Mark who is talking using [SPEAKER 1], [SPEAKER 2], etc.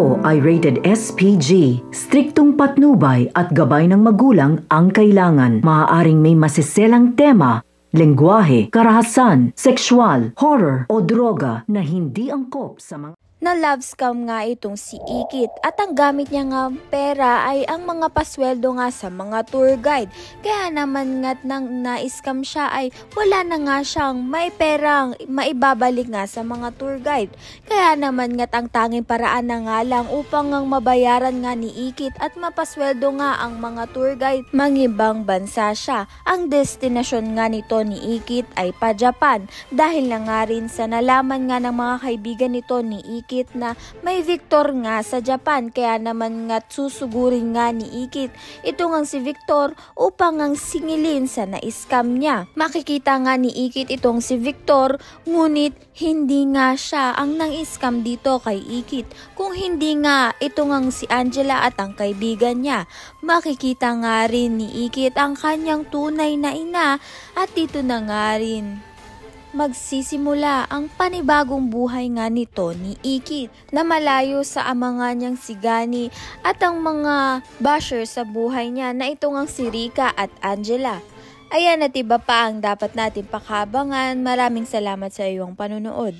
[SPEAKER 1] Ito ay rated SPG. Striktong patnubay at gabay ng magulang ang kailangan. Maaaring may masiselang tema, lengguwahe, karahasan, sexual, horror o droga na hindi angkop sa mga
[SPEAKER 2] na love scam nga itong si Ikit at ang gamit niya nga pera ay ang mga pasweldo nga sa mga tour guide. Kaya naman nga't nang na-scam siya ay wala na nga siyang may perang maibabalik nga sa mga tour guide. Kaya naman nga't ang tanging paraan na nga lang upang ngang mabayaran nga ni Ikit at mapasweldo nga ang mga tour guide mangibang bansa siya. Ang destinasyon nga nito ni Ikit ay pa Japan dahil na nga rin sa nalaman nga ng mga kaibigan nito ni Ikit na may Victor nga sa Japan, kaya naman nga't susugurin nga ni Ikit ito ngang si Victor upang ngang singilin sa na-scam niya. Makikita nga ni Ikit itong si Victor, ngunit hindi nga siya ang nang-scam dito kay Ikit, kung hindi nga ito ngang si Angela at ang kaibigan niya. Makikita nga rin ni Ikit ang kanyang tunay na ina at dito na nga rin magsisimula ang panibagong buhay nga nito ni Ikit na malayo sa ama nga niyang si Gani at ang mga basher sa buhay niya na ito ngang si Rika at Angela. Ayan at iba pa ang dapat natin pakabangan. Maraming salamat sa iyong panunood.